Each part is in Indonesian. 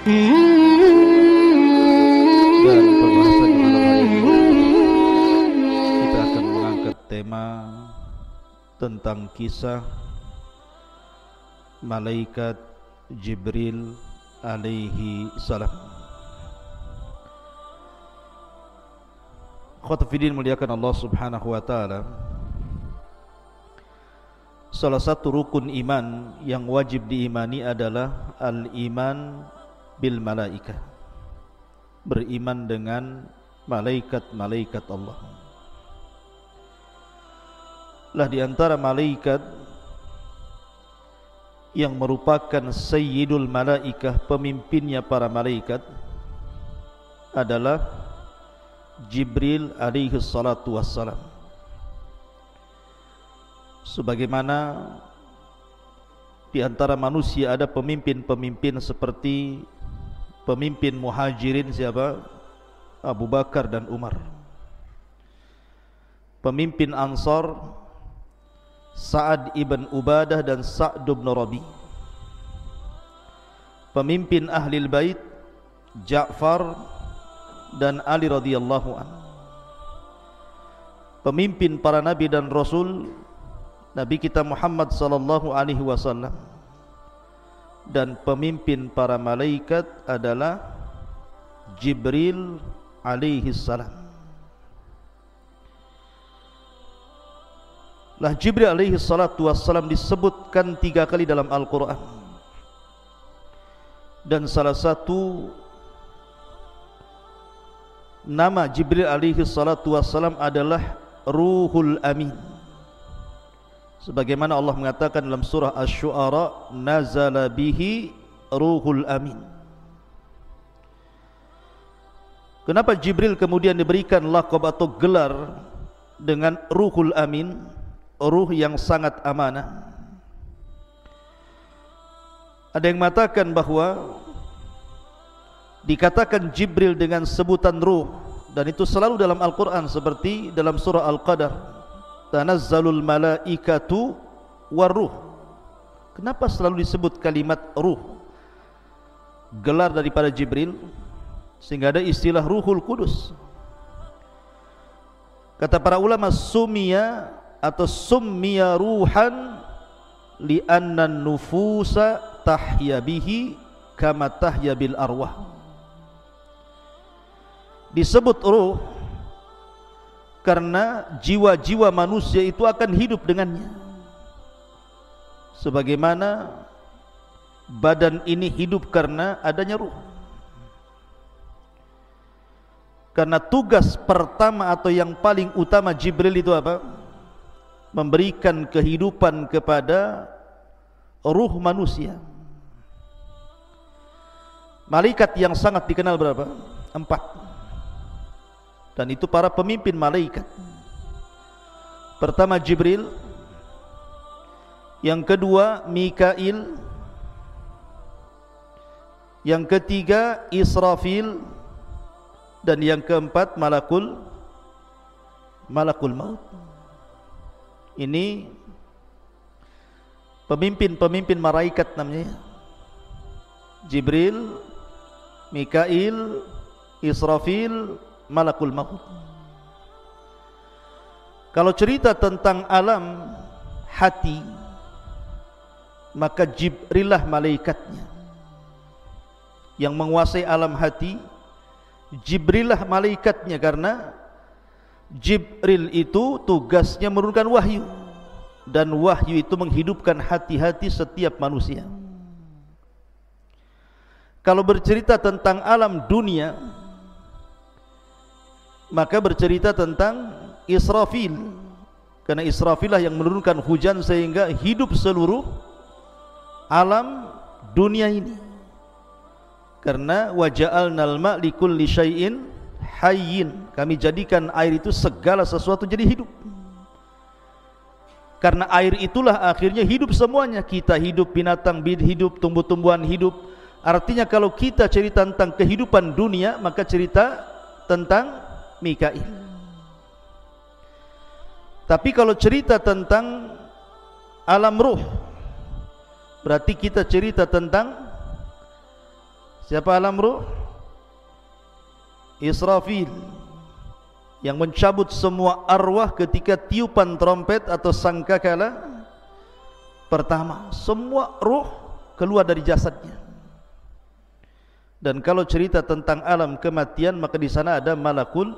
Dan pembahasan di malam hari ini kita akan mengangkat tema tentang kisah malaikat Jibril alaihi salam. Khotfidin muliakan Allah subhanahu wa ta'ala, salah satu rukun iman yang wajib diimani adalah al-iman bil malaikah, beriman dengan malaikat-malaikat Allah. Lah di antara malaikat yang merupakan sayyidul malaikah, pemimpinnya para malaikat, adalah Jibril alaihi salatu wassalam. Sebagaimana di antara manusia ada pemimpin-pemimpin seperti pemimpin muhajirin siapa? Abu Bakar dan Umar. Pemimpin Ansar Sa'ad ibn Ubadah dan Sa'd ibn Rabi. Pemimpin Ahlil Bait Ja'far dan Ali radhiyallahu anhu. Pemimpin para nabi dan rasul Nabi kita Muhammad sallallahu alaihi wasallam. Dan pemimpin para malaikat adalah Jibril alaihi salam. Lah Jibril alaihi salatu wassalam disebutkan 3 kali dalam Al-Quran. Dan salah satu nama Jibril alaihi salatu wassalam adalah Ruhul Amin. Sebagaimana Allah mengatakan dalam surah Asy-Syu'ara, nazala bihi Ruhul Amin. Kenapa Jibril kemudian diberikan laqab atau gelar dengan Ruhul Amin, ruh yang sangat amanah? Ada yang mengatakan bahwa dikatakan Jibril dengan sebutan ruh, dan itu selalu dalam Al-Quran, seperti dalam surah Al-Qadar, tanazzalul malaikatu warruh. Kenapa selalu disebut kalimat ruh, gelar daripada Jibril, sehingga ada istilah Ruhul Kudus? Kata para ulama, summiya atau summiya ruhan li'anna nufusa tahya bihi kama tahya bil arwah. Disebut ruh karena jiwa-jiwa manusia itu akan hidup dengannya, sebagaimana badan ini hidup karena adanya ruh. Karena tugas pertama atau yang paling utama Jibril itu apa? Memberikan kehidupan kepada ruh manusia. Malaikat yang sangat dikenal berapa? 4. Dan itu para pemimpin malaikat. Pertama Jibril, yang kedua Mikail, yang ketiga Israfil, dan yang keempat Malakul Maut. Ini pemimpin-pemimpin malaikat namanya: Jibril, Mikail, Israfil, Malakul Maut. Kalau cerita tentang alam hati, maka Jibril lah malaikatnya yang menguasai alam hati. Jibril lah malaikatnya, karena Jibril itu tugasnya menurunkan wahyu, dan wahyu itu menghidupkan hati-hati setiap manusia. Kalau bercerita tentang alam dunia, maka bercerita tentang Israfil, karena Israfil lah yang menurunkan hujan sehingga hidup seluruh alam dunia ini. Karena waja'alnal ma' likulli syai'in hayyin, kami jadikan air itu segala sesuatu jadi hidup. Karena air itulah akhirnya hidup semuanya. Kita hidup, binatang hidup, tumbuh-tumbuhan hidup. Artinya kalau kita cerita tentang kehidupan dunia, maka cerita tentang Mikail. Tapi kalau cerita tentang alam ruh, berarti kita cerita tentang Siapa alam ruh? Israfil, yang mencabut semua arwah ketika tiupan trompet atau sangkakala pertama. Semua ruh keluar dari jasadnya. Dan kalau cerita tentang alam kematian, maka di sana ada malakul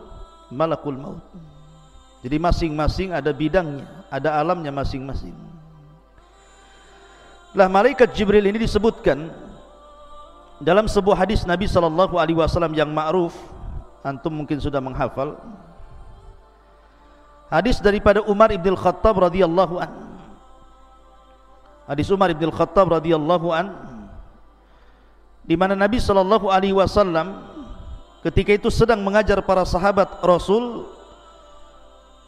maut. Jadi masing-masing ada bidangnya, ada alamnya masing-masing. Lah malaikat Jibril ini disebutkan dalam sebuah hadis Nabi SAW yang ma'ruf, antum mungkin sudah menghafal. Hadis daripada Umar ibn Khattab radhiyallahu an. Hadis Umar ibn Khattab radhiyallahu an, di mana Nabi SAW ketika itu sedang mengajar para sahabat Rasul.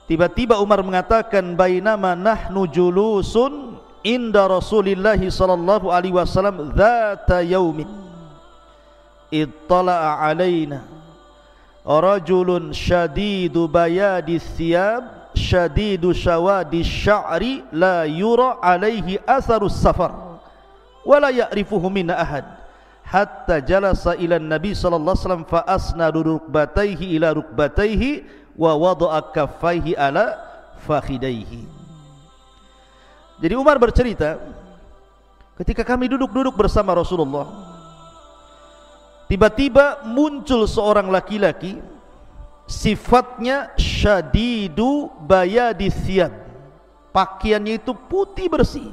Tiba-tiba Umar mengatakan, bainama nahnu julusun inda Rasulillah sallallahu alaihi wasallam dzata yaumin ittala'a alaina rajulun syadidu bayadi thiyab syadidu syawadi sya'ri la yura alaihi atharus safar wa la ya'rifuhu minna ahad hatta jalasa ila nabi sallallahu alaihi wasallam fa asnadu rukbatayhi ila rukbatayhi wa wada'a kaffaihi ala fakhidaihi. Jadi Umar bercerita, ketika kami duduk-duduk bersama Rasulullah, tiba-tiba muncul seorang laki-laki, sifatnya syadidu bayadi thiyab, pakaiannya itu putih bersih.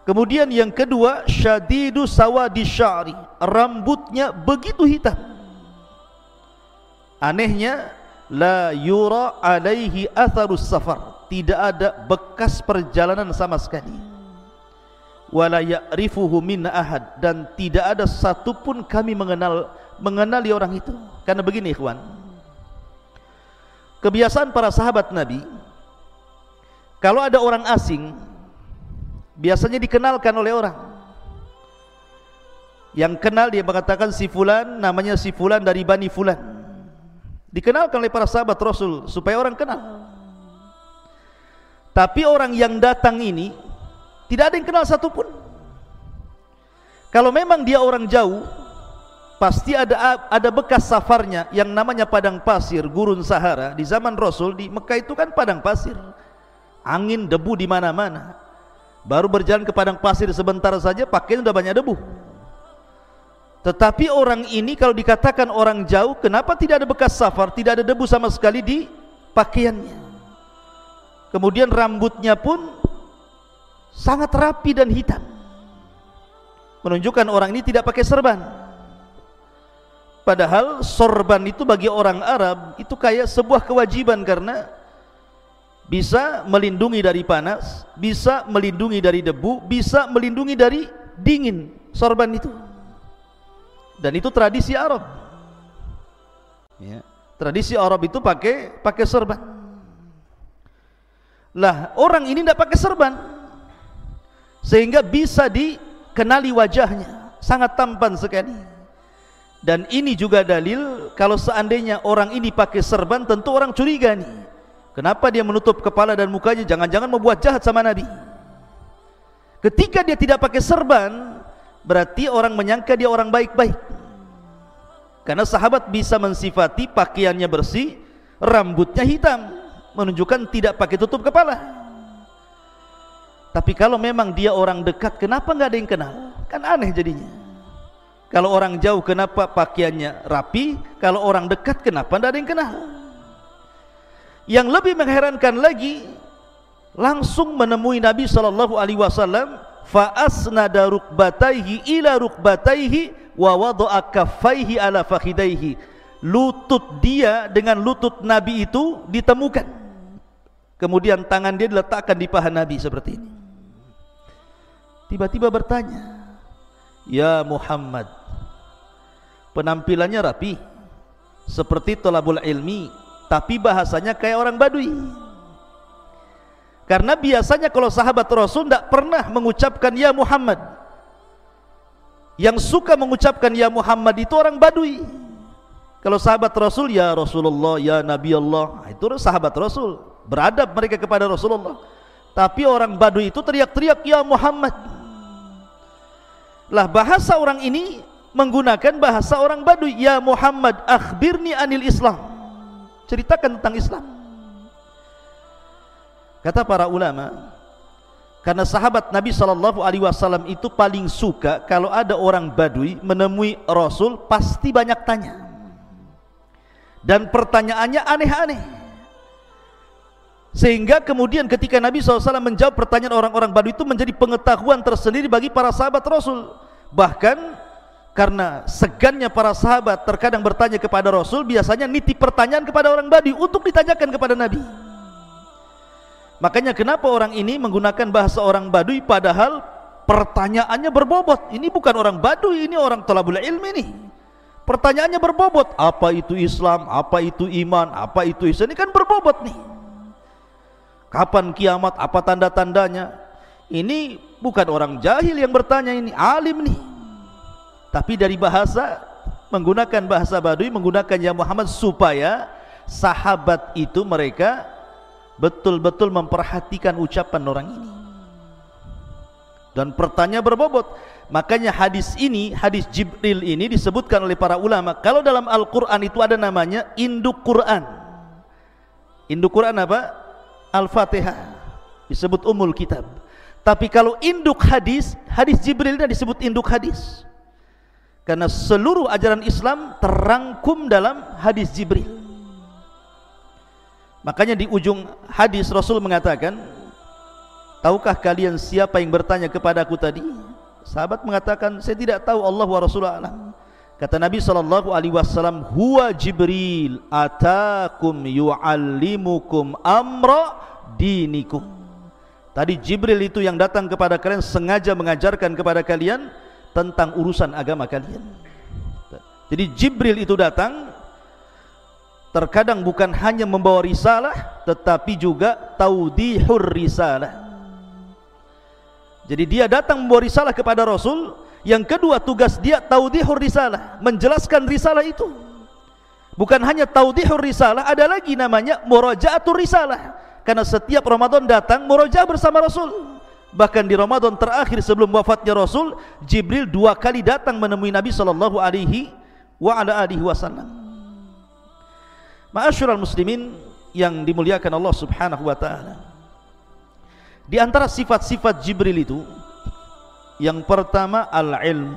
Kemudian yang kedua, syadidu sawadi sya'ri, rambutnya begitu hitam. Anehnya, la yura alaihi atharus safar, tidak ada bekas perjalanan sama sekali. Wala ya'rifuhu minna ahad, dan tidak ada satupun kami mengenali orang itu. Karena begini ikhwan, kebiasaan para sahabat Nabi, kalau ada orang asing biasanya dikenalkan oleh orang. Yang kenal dia mengatakan si fulan, namanya si fulan dari Bani Fulan. Dikenalkan oleh para sahabat Rasul supaya orang kenal. Tapi orang yang datang ini tidak ada yang kenal satupun. Kalau memang dia orang jauh, pasti ada bekas safarnya yang namanya padang pasir, gurun Sahara. Di zaman Rasul di Mekah itu kan padang pasir, angin, debu di mana-mana. Baru berjalan ke padang pasir sebentar saja pakaian sudah banyak debu. Tetapi orang ini kalau dikatakan orang jauh, kenapa tidak ada bekas safar, tidak ada debu sama sekali di pakaiannya. Kemudian rambutnya pun sangat rapi dan hitam, menunjukkan orang ini tidak pakai serban. Padahal sorban itu bagi orang Arab itu kayak sebuah kewajiban, karena bisa melindungi dari panas, bisa melindungi dari debu, bisa melindungi dari dingin, sorban itu. Dan itu tradisi Arab ya. Tradisi Arab itu pakai serban. Lah orang ini tidak pakai serban, sehingga bisa dikenali wajahnya, sangat tampan sekali. Dan ini juga dalil kalau seandainya orang ini pakai serban, tentu orang curiga nih, kenapa dia menutup kepala dan mukanya, jangan-jangan membuat jahat sama Nabi. Ketika dia tidak pakai serban, berarti orang menyangka dia orang baik-baik. Karena sahabat bisa mensifati pakaiannya bersih, rambutnya hitam, menunjukkan tidak pakai tutup kepala. Tapi kalau memang dia orang dekat, kenapa nggak ada yang kenal? Kan aneh jadinya. Kalau orang jauh kenapa pakaiannya rapi, kalau orang dekat kenapa nggak ada yang kenal? Yang lebih mengherankan lagi, langsung menemui Nabi SAW, fa asnada rukbatayhi ila rukbatayhi wa wada'a kaffaihi ala fakhidaihi. Lutut dia dengan lutut Nabi itu ditemukan, kemudian tangan dia diletakkan di paha Nabi seperti ini. Tiba-tiba bertanya, ya Muhammad. Penampilannya rapi seperti thalabul ilmi, tapi bahasanya kayak orang Badui. Karena biasanya kalau sahabat Rasul tidak pernah mengucapkan ya Muhammad. Yang suka mengucapkan ya Muhammad itu orang Badui. Kalau sahabat Rasul ya Rasulullah, ya Nabi Allah, itu sahabat Rasul, beradab mereka kepada Rasulullah. Tapi orang Badui itu teriak-teriak ya Muhammad. Lah bahasa orang ini menggunakan bahasa orang Baduy. Ya Muhammad, akhbirni anil Islam. Ceritakan tentang Islam. Kata para ulama, karena sahabat Nabi SAW itu paling suka kalau ada orang Baduy menemui Rasul, pasti banyak tanya. Dan pertanyaannya aneh-aneh. Sehingga kemudian ketika Nabi SAW menjawab pertanyaan orang-orang Baduy itu menjadi pengetahuan tersendiri bagi para sahabat Rasul. Bahkan karena segannya para sahabat terkadang bertanya kepada Rasul, biasanya nitip pertanyaan kepada orang Baduy untuk ditanyakan kepada Nabi. Makanya kenapa orang ini menggunakan bahasa orang Baduy padahal pertanyaannya berbobot. Ini bukan orang Baduy, ini orang thalabul ilmi nih. Pertanyaannya berbobot. Apa itu Islam? Apa itu iman? Apa itu ihsan? Ini kan berbobot nih. Kapan kiamat? Apa tanda-tandanya? Ini bukan orang jahil yang bertanya, ini alim nih. Tapi dari bahasa, menggunakan bahasa Baduy, menggunakan ya Muhammad, supaya sahabat itu mereka betul-betul memperhatikan ucapan orang ini. Dan pertanyaan berbobot. Makanya hadis ini, hadis Jibril ini disebutkan oleh para ulama, kalau dalam Al-Quran itu ada namanya induk Quran. Induk Quran apa? Al-Fatihah, disebut Ummul Kitab. Tapi kalau induk hadis, hadis Jibril ini disebut induk hadis. Karena seluruh ajaran Islam terangkum dalam hadis Jibril. Makanya di ujung hadis Rasul mengatakan, tahukah kalian siapa yang bertanya kepadaku tadi? Sahabat mengatakan, saya tidak tahu, Allah wa Rasulullah alam. Kata Nabi SAW, huwa Jibril atakum yu'allimukum amra dinikum. Tadi Jibril itu yang datang kepada kalian, sengaja mengajarkan kepada kalian tentang urusan agama kalian. Jadi Jibril itu datang, terkadang bukan hanya membawa risalah, tetapi juga taudihur risalah. Jadi dia datang membawa risalah kepada Rasul. Yang kedua, tugas dia taudihur risalah, menjelaskan risalah itu. Bukan hanya taudihur risalah, ada lagi namanya murajaatur risalah. Karena setiap Ramadan datang murajaah bersama Rasul. Bahkan di Ramadan terakhir sebelum wafatnya Rasul, Jibril 2 kali datang menemui Nabi sallallahu alaihi wasallam. Ma'asyiral muslimin yang dimuliakan Allah Subhanahu wa taala. Di antara sifat-sifat Jibril itu, yang pertama al-ilm.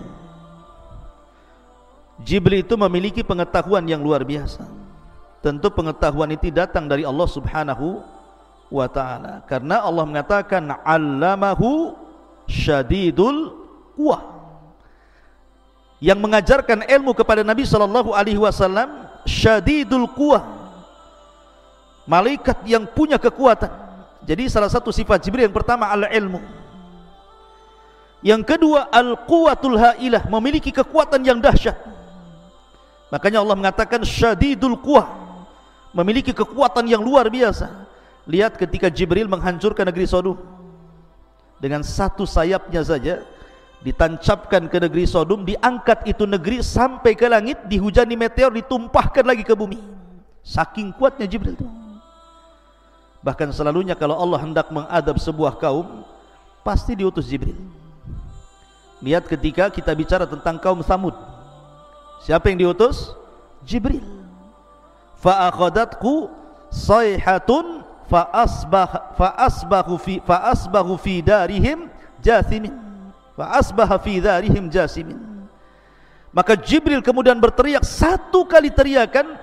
Jibril itu memiliki pengetahuan yang luar biasa. Tentu pengetahuan itu datang dari Allah Subhanahu wa ta'ala, karena Allah mengatakan allamahu syadidul quwah. Yang mengajarkan ilmu kepada Nabi sallallahu alaihi wasallam syadidul quwah, malaikat yang punya kekuatan. Jadi salah satu sifat Jibril yang pertama al-ilmu. Yang kedua al-quwatul hailah, memiliki kekuatan yang dahsyat. Makanya Allah mengatakan syadidul quwah, memiliki kekuatan yang luar biasa. Lihat ketika Jibril menghancurkan negeri Sodom, dengan satu sayapnya saja ditancapkan ke negeri Sodom, diangkat itu negeri sampai ke langit, dihujani meteor, ditumpahkan lagi ke bumi. Saking kuatnya Jibril itu. Bahkan selalunya kalau Allah hendak mengadab sebuah kaum, pasti diutus Jibril. Lihat ketika kita bicara tentang kaum Tsamud, siapa yang diutus? Jibril. Fa akhadatku sayhatun fa asbahu fi darihim jathimin. Fa asbaha fi darihim jasimin. Maka Jibril kemudian berteriak, satu kali teriakan,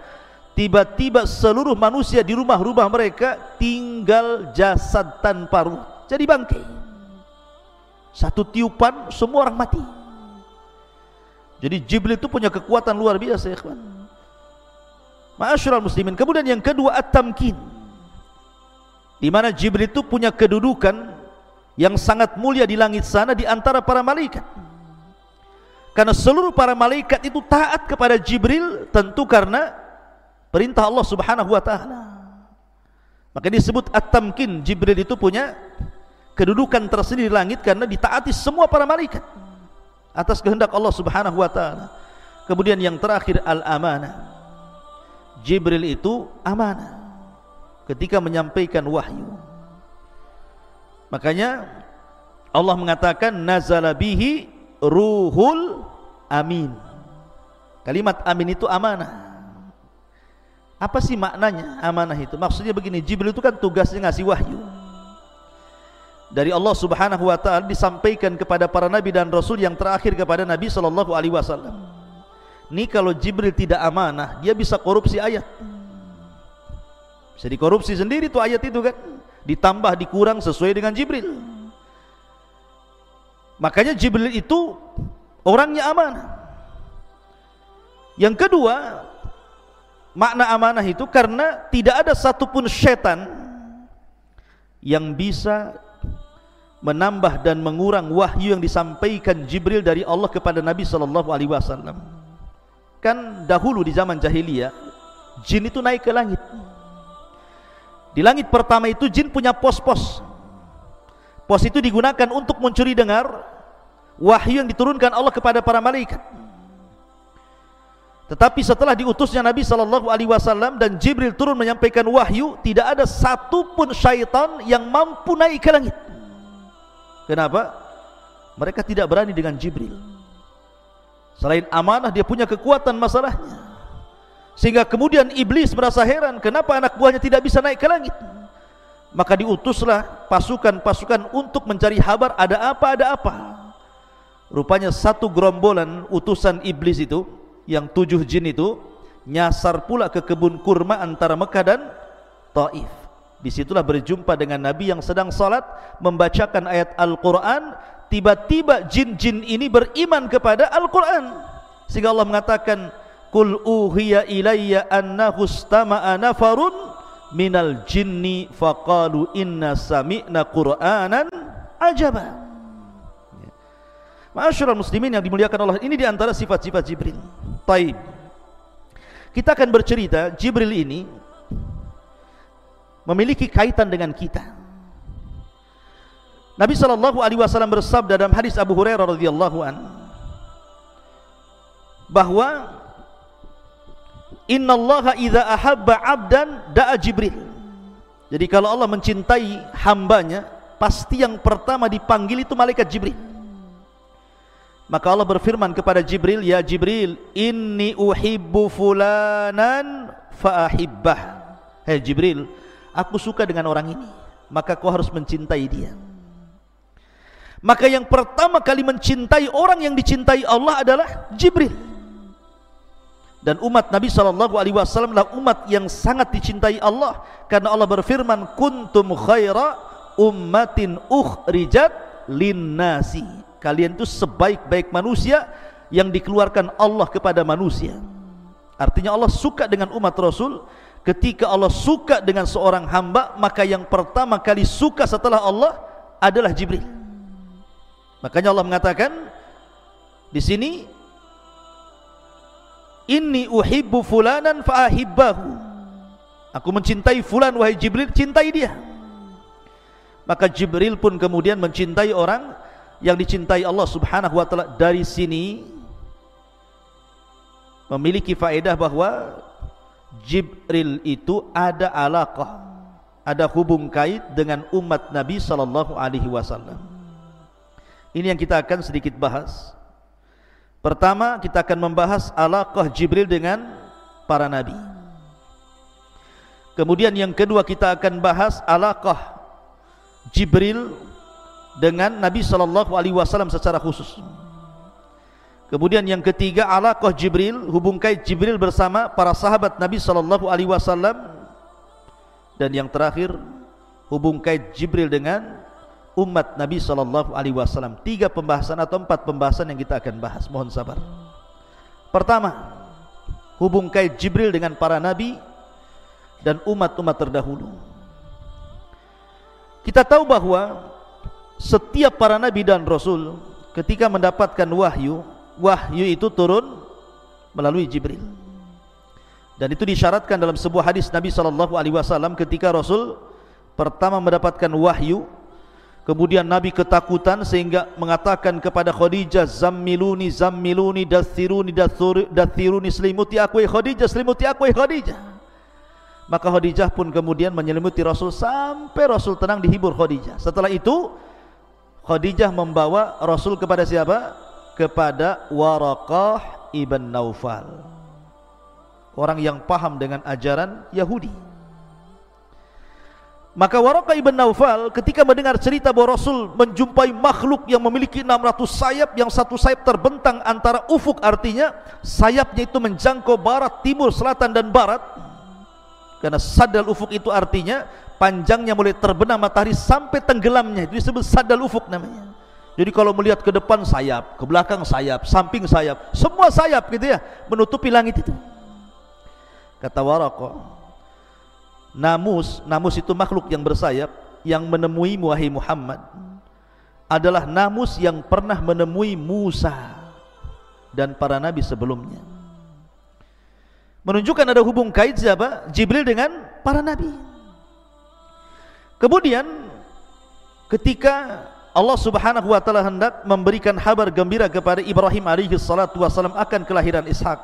tiba-tiba seluruh manusia di rumah-rumah mereka tinggal jasad tanpa ruh, jadi bangkai. Satu tiupan semua orang mati. Jadi Jibril itu punya kekuatan luar biasa, ya kawan. Ma'asyiral muslimin. Kemudian yang kedua at-tamkin, di mana Jibril itu punya kedudukan yang sangat mulia di langit sana di antara para malaikat. Karena seluruh para malaikat itu taat kepada Jibril, tentu karena perintah Allah Subhanahu wa taala. Maka disebut at-tamkin, Jibril itu punya kedudukan tersendiri di langit karena ditaati semua para malaikat atas kehendak Allah Subhanahu wa taala. Kemudian yang terakhir al-amanah. Jibril itu amanah ketika menyampaikan wahyu. Makanya Allah mengatakan nazala bihi ruhul amin. Kalimat amin itu amanah. Apa sih maknanya amanah itu? Maksudnya begini, Jibril itu kan tugasnya ngasih wahyu dari Allah Subhanahu wa taala, disampaikan kepada para nabi dan rasul yang terakhir kepada Nabi sallallahu alaihi wasallam. Ini kalau Jibril tidak amanah, dia bisa korupsi ayat. Bisa dikorupsi sendiri tuh ayat itu kan, ditambah dikurang sesuai dengan Jibril. Makanya Jibril itu orangnya amanah. Yang kedua, makna amanah itu karena tidak ada satupun setan yang bisa menambah dan mengurang wahyu yang disampaikan Jibril dari Allah kepada Nabi sallallahu alaihi wasallam. Kan dahulu di zaman jahiliyah, jin itu naik ke langit. Di langit pertama itu jin punya pos-pos. Pos itu digunakan untuk mencuri dengar wahyu yang diturunkan Allah kepada para malaikat. Tetapi setelah diutusnya Nabi sallallahu alaihi wasallam dan Jibril turun menyampaikan wahyu, tidak ada satupun syaitan yang mampu naik ke langit. Kenapa? Mereka tidak berani dengan Jibril. Selain amanah, dia punya kekuatan masalahnya. Sehingga kemudian iblis merasa heran, kenapa anak buahnya tidak bisa naik ke langit? Maka diutuslah pasukan-pasukan untuk mencari kabar, ada apa. Rupanya satu gerombolan utusan iblis itu, yang 7 jin itu, nyasar pula ke kebun kurma antara Mekah dan Taif. Disitulah berjumpa dengan Nabi yang sedang salat membacakan ayat Al-Quran. Tiba-tiba jin-jin ini beriman kepada Al-Quran, sehingga Allah mengatakan, Qul uhiya ilayya annahu istama'a nafarun minal jinni faqalu inna sami'na qur'anan ajaba. Ma'asyiral muslimin yang dimuliakan Allah, ini diantara sifat-sifat Jibril. Taib, kita akan bercerita Jibril ini memiliki kaitan dengan kita. Nabi sallallahu alaihi wasallam bersabda dalam hadis Abu Hurairah radhiyallahu an, bahwa innallaha idza ahabba 'abdan da'a Jibril. Jadi kalau Allah mencintai hambanya, pasti yang pertama dipanggil itu malaikat Jibril. Maka Allah berfirman kepada Jibril, ya Jibril, inni uhibbu fulanan fa ahibbah. Hei Jibril, aku suka dengan orang ini, maka kau harus mencintai dia. Maka yang pertama kali mencintai orang yang dicintai Allah adalah Jibril. Dan umat Nabi sallallahu alaihi wasallam adalah umat yang sangat dicintai Allah, karena Allah berfirman, kuntum khaira ummatin ukhrijat linnasi. Kalian itu sebaik-baik manusia yang dikeluarkan Allah kepada manusia. Artinya Allah suka dengan umat Rasul. Ketika Allah suka dengan seorang hamba, maka yang pertama kali suka setelah Allah adalah Jibril. Makanya Allah mengatakan di sini, inni uhibbu fulanan fa ahibbahu. Aku mencintai fulan, wahai Jibril, cintai dia. Maka Jibril pun kemudian mencintai orang yang dicintai Allah Subhanahu wa taala. Dari sini memiliki faedah bahwa Jibril itu ada alaqah, ada hubung kait dengan umat Nabi sallallahu alaihi wasallam. Ini yang kita akan sedikit bahas. Pertama, kita akan membahas alaqah Jibril dengan para nabi. Kemudian yang kedua, kita akan bahas alaqah Jibril dengan Nabi sallallahu alaihi wasallam secara khusus. Kemudian yang ketiga, alaqah Jibril, hubung kait Jibril bersama para sahabat Nabi sallallahu alaihi wasallam. Dan yang terakhir, hubung kait Jibril dengan umat Nabi sallallahu alaihi wasallam. 3 pembahasan atau 4 pembahasan yang kita akan bahas. Mohon sabar. Pertama, hubung kait Jibril dengan para nabi dan umat-umat terdahulu. Kita tahu bahwa setiap para nabi dan rasul ketika mendapatkan wahyu, wahyu itu turun melalui Jibril. Dan itu disyaratkan dalam sebuah hadis Nabi sallallahu alaihi wasallam, ketika Rasul pertama mendapatkan wahyu, kemudian Nabi ketakutan sehingga mengatakan kepada Khadijah, zammiluni zammiluni dathiruni dathiruni, selimuti aku ya Khadijah, selimuti aku ya Khadijah. Maka Khadijah pun kemudian menyelimuti Rasul sampai Rasul tenang, dihibur Khadijah. Setelah itu Khadijah membawa Rasul kepada siapa? kepada Waraqah ibn Naufal, orang yang paham dengan ajaran Yahudi. Maka Waraqah ibn Naufal ketika mendengar cerita bahwa Rasul menjumpai makhluk yang memiliki 600 sayap, yang satu sayap terbentang antara ufuk, artinya sayapnya itu menjangkau barat, timur, selatan dan barat. Karena sadal ufuk itu artinya panjangnya mulai terbenam matahari sampai tenggelamnya, itu disebut sadal ufuk namanya. Jadi kalau melihat ke depan sayap, ke belakang sayap, samping sayap, semua sayap gitu ya, menutupi langit itu. Kata Waraqah, namus itu makhluk yang bersayap yang menemui wahai Muhammad adalah namus yang pernah menemui Musa dan para nabi sebelumnya. Menunjukkan ada hubung kait siapa? Jibril dengan para nabi. Kemudian ketika Allah Subhanahu wa taala hendak memberikan kabar gembira kepada Ibrahim alaihi salatu wasallam akan kelahiran Ishak,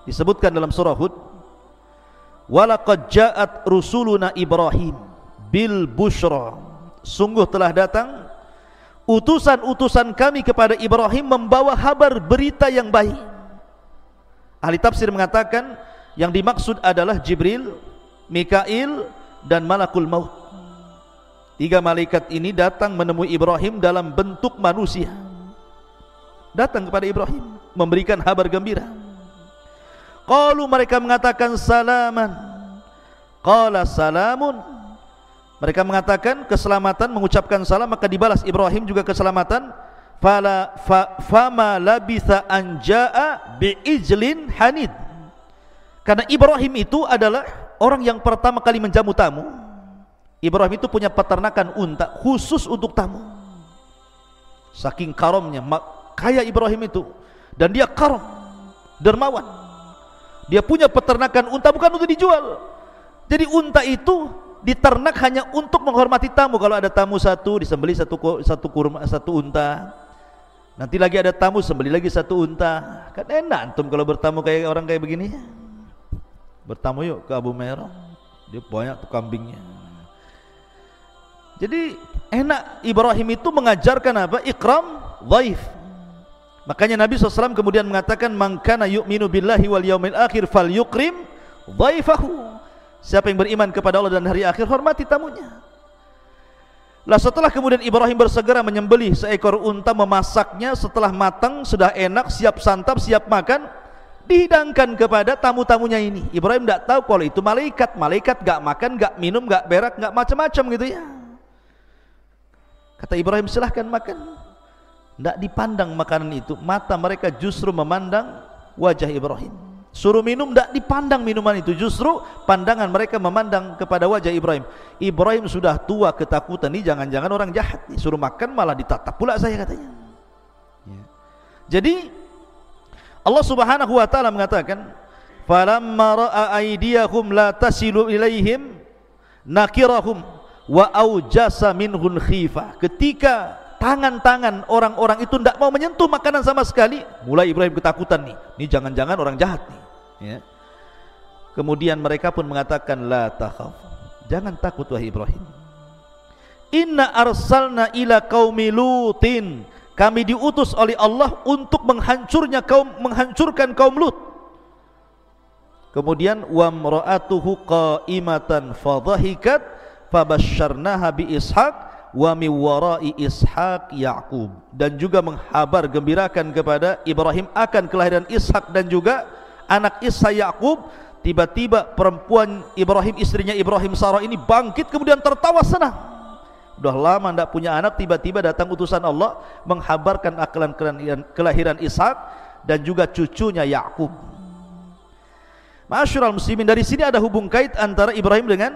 disebutkan dalam surah Hud, walaqad ja'at rusuluna Ibrahim bil busyra, sungguh telah datang utusan-utusan kami kepada Ibrahim membawa kabar berita yang baik. Ahli tafsir mengatakan yang dimaksud adalah Jibril, Mikail dan Malakul Maut. 3 malaikat ini datang menemui Ibrahim dalam bentuk manusia, datang kepada Ibrahim memberikan kabar gembira. Qalu, mereka mengatakan salaman. Qala salamun, mereka mengatakan keselamatan, mengucapkan salam, maka dibalas Ibrahim juga keselamatan. Fama labitha anja'a bi'ijlin hanid, karena Ibrahim itu adalah orang yang pertama kali menjamu tamu. Ibrahim itu punya peternakan unta khusus untuk tamu. Saking karamnya, kaya Ibrahim itu, dan dia karam, dermawan. Dia punya peternakan unta bukan untuk dijual. Jadi unta itu diternak hanya untuk menghormati tamu. Kalau ada tamu satu, disembelih satu unta. Nanti lagi ada tamu, sembelih lagi satu unta. Kan enak antum kalau bertamu kayak orang kayak begini. Bertamu yuk ke Abu Merah, dia banyak tuh kambingnya. Jadi enak. Ibrahim itu mengajarkan apa? Ikram dhaif. Makanya Nabi SAW kemudian mengatakan, man kana yu'minu billahi wal yaumil akhir falyukrim dhaifahu. Siapa yang beriman kepada Allah dan hari akhir, hormati tamunya. Lah setelah kemudian Ibrahim bersegera menyembelih seekor unta, memasaknya, setelah matang, sudah enak, siap santap, siap makan, dihidangkan kepada tamu-tamunya ini. Ibrahim tidak tahu kalau itu malaikat. Malaikat gak makan, gak minum, gak berak, gak macam-macam gitu ya. Kata Ibrahim, silahkan makan. Tidak dipandang makanan itu, mata mereka justru memandang wajah Ibrahim. Suruh minum, tidak dipandang minuman itu, justru pandangan mereka memandang kepada wajah Ibrahim. Ibrahim sudah tua, ketakutan, ini jangan-jangan orang jahat nih. Suruh makan malah ditatap pula saya, katanya ya. Jadi Allah Subhanahu wa ta'ala mengatakan, falamma ra'a aydiyahum la tasilu ilaihim nakirahum wa aujasa minhun khifah. Ketika tangan-tangan orang-orang itu tidak mau menyentuh makanan sama sekali, mulai Ibrahim ketakutan nih, ini jangan-jangan orang jahat nih ya. Kemudian mereka pun mengatakan, la takhaf, jangan takut wahai Ibrahim, inna arsalna ila qaumi lutin, kami diutus oleh Allah untuk menghancurkan kaum Lut. Kemudian wa mra'atuhu qa'imatan fadhahikat fabasyarnaha bi Ishaq wa min wara'i Ishaq Yaqub, dan juga menghabar gembirakan kepada Ibrahim akan kelahiran Ishak dan juga anak Ishak Yaqub. Tiba-tiba perempuan Ibrahim, istrinya Ibrahim, Sarah ini bangkit kemudian tertawa senang. Udah lama tidak punya anak, tiba-tiba datang utusan Allah menghabarkan akan kelahiran Ishak dan juga cucunya Yaqub. Ma'asyiral muslimin, dari sini ada hubung kait antara Ibrahim dengan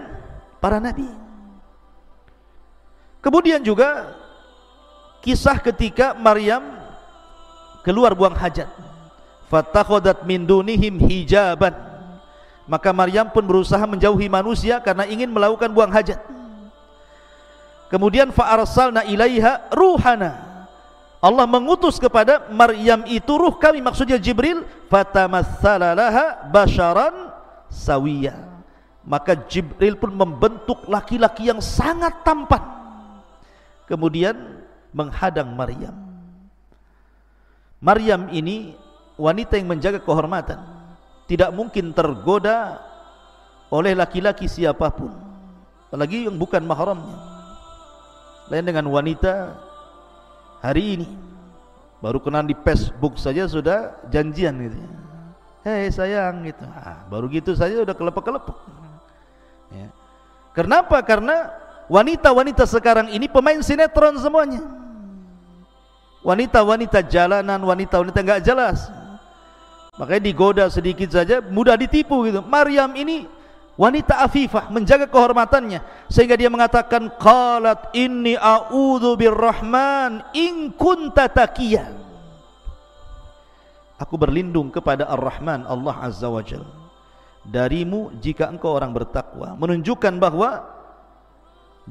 para nabi. Kemudian juga kisah ketika Maryam keluar buang hajat, fatakhadat min dunihim hijaban, maka Maryam pun berusaha menjauhi manusia karena ingin melakukan buang hajat. Kemudian fa arsalna ilaiha ruhana, Allah mengutus kepada Maryam itu ruh kami, maksudnya Jibril, fatamatsala laha basharan sawiya, maka Jibril pun membentuk laki-laki yang sangat tampan, kemudian menghadang Maryam. Maryam ini wanita yang menjaga kehormatan, tidak mungkin tergoda oleh laki-laki siapapun, apalagi yang bukan mahramnya. Lain dengan wanita hari ini, baru kenal di Facebook saja sudah janjian gitu. Hei sayang gitu. Baru gitu saja sudah kelepek-kelepek. Ya. Kenapa? Karena wanita-wanita sekarang ini pemain sinetron semuanya. Wanita-wanita jalanan, wanita-wanita enggak jelas. Makanya digoda sedikit saja mudah ditipu gitu. Maryam ini wanita afifah, menjaga kehormatannya, sehingga dia mengatakan qalat inni a'udzu birrahman in kunta taqiya. Aku berlindung kepada Ar-Rahman, Allah Azza wa Jalla, darimu jika engkau orang bertakwa. Menunjukkan bahwa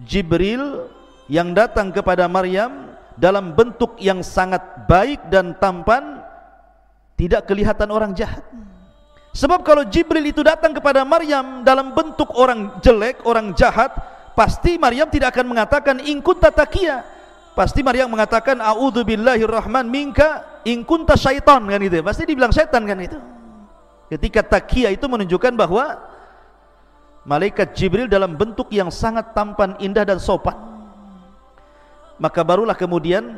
Jibril yang datang kepada Maryam dalam bentuk yang sangat baik dan tampan, tidak kelihatan orang jahat. Sebab kalau Jibril itu datang kepada Maryam dalam bentuk orang jelek, orang jahat, pasti Maryam tidak akan mengatakan in kunta taqiya. Pasti Maryam mengatakan a'udzu billahirrahman minka in kunta syaitan, kan itu. Pasti dibilang setan kan itu. Ketika taqiya itu menunjukkan bahwa malaikat Jibril dalam bentuk yang sangat tampan, indah dan sopan. Maka barulah kemudian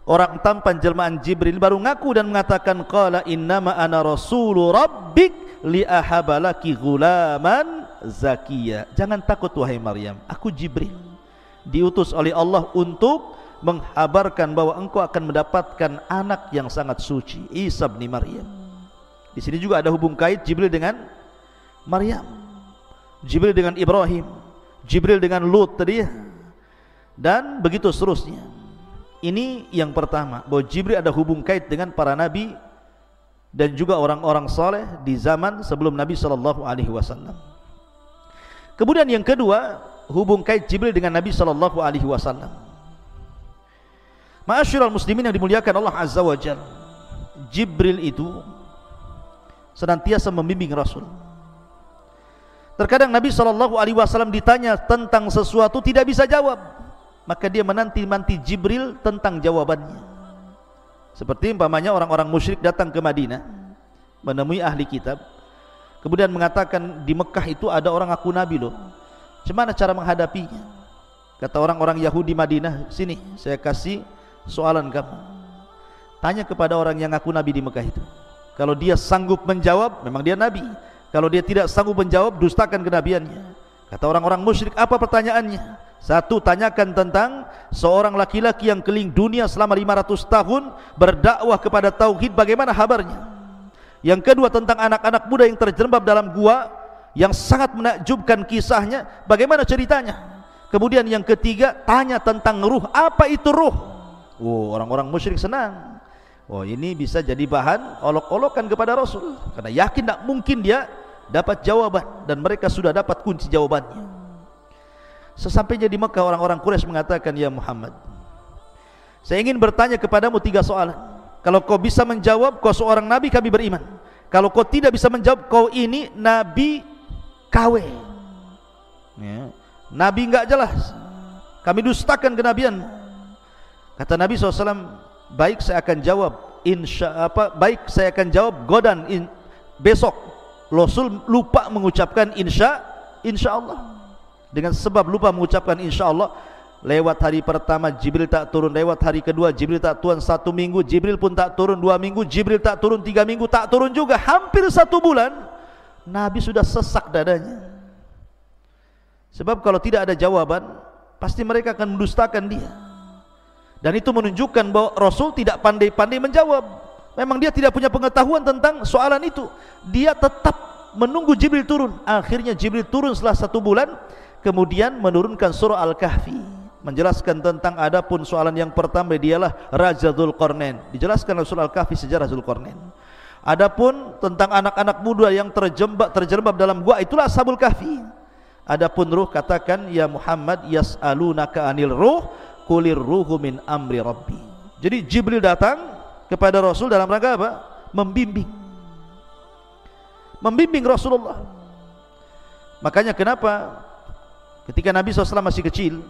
orang tampan jelmaan Jibril baru ngaku dan mengatakan qala innama ana rasulu rabbik li ahabalaki ghulaman zakiya. Jangan takut wahai Maryam, aku Jibril diutus oleh Allah untuk menghabarkan bahwa engkau akan mendapatkan anak yang sangat suci, Isa bin Maryam. Di sini juga ada hubung kait Jibril dengan Maryam, Jibril dengan Ibrahim, Jibril dengan Lut tadi ya, dan begitu seterusnya. Ini yang pertama, bahwa Jibril ada hubung kait dengan para nabi dan juga orang-orang saleh di zaman sebelum Nabi sallallahu alaihi wasallam. Kemudian yang kedua, hubung kait Jibril dengan Nabi sallallahu alaihi wasallam. Ma'asyiral muslimin yang dimuliakan Allah Azza wa Jalla, Jibril itu senantiasa membimbing Rasul. Terkadang Nabi sallallahu alaihi wasallam ditanya tentang sesuatu tidak bisa jawab, maka dia menanti-nanti Jibril tentang jawabannya. Seperti umpamanya orang-orang musyrik datang ke Madinah menemui ahli kitab, kemudian mengatakan di Mekah itu ada orang ngaku nabi loh, gimana cara menghadapinya? Kata orang-orang Yahudi Madinah, sini saya kasih soalan kamu, tanya kepada orang yang ngaku nabi di Mekah itu. Kalau dia sanggup menjawab, memang dia nabi. Kalau dia tidak sanggup menjawab, dustakan kenabiannya. Kata orang-orang musyrik, apa pertanyaannya? Satu, tanyakan tentang seorang laki-laki yang keliling dunia selama 500 tahun berdakwah kepada tauhid, bagaimana kabarnya? Yang kedua, tentang anak-anak muda yang terjerembab dalam gua yang sangat menakjubkan kisahnya, bagaimana ceritanya? Kemudian yang ketiga, tanya tentang ruh, apa itu ruh? Oh, orang-orang musyrik senang. Oh, ini bisa jadi bahan olok-olokan kepada Rasul, karena yakin tak mungkin dia dapat jawaban, dan mereka sudah dapat kunci jawabannya. Sesampainya di Mekah, orang-orang Quraisy mengatakan, ya Muhammad, saya ingin bertanya kepadamu 3 soalan. Kalau kau bisa menjawab, kau seorang nabi, kami beriman. Kalau kau tidak bisa menjawab, kau ini nabi KW ya, nabi enggak jelas, kami dustakan kenabian. Kata Nabi SAW, baik saya akan jawab, baik saya akan jawab godan besok. Rasul lupa mengucapkan insya Allah. Dengan sebab lupa mengucapkan insya Allah, lewat hari pertama Jibril tak turun, lewat hari kedua Jibril tak turun, 1 minggu Jibril pun tak turun, 2 minggu Jibril tak turun, 3 minggu tak turun juga, hampir 1 bulan Nabi sudah sesak dadanya. Sebab kalau tidak ada jawaban, pasti mereka akan mendustakan dia. Dan itu menunjukkan bahwa Rasul tidak pandai-pandai menjawab. Memang dia tidak punya pengetahuan tentang soalan itu. Dia tetap menunggu Jibril turun. Akhirnya Jibril turun setelah 1 bulan, kemudian menurunkan surah Al-Kahfi, menjelaskan tentang adapun soalan yang pertama, dialah Raja Dzulqarnain. Dijelaskan dalam surah Al-Kahfi sejarah Dzulqarnain. Adapun tentang anak-anak muda yang terjerembab dalam gua, itulah Ashabul Kahfi. Adapun ruh, katakan ya Muhammad, yas'alunaka anil ruh qulir ruhu min amri rabbi. Jadi Jibril datang kepada Rasul dalam rangka apa? Membimbing Rasulullah. Makanya kenapa ketika Nabi SAW masih kecil,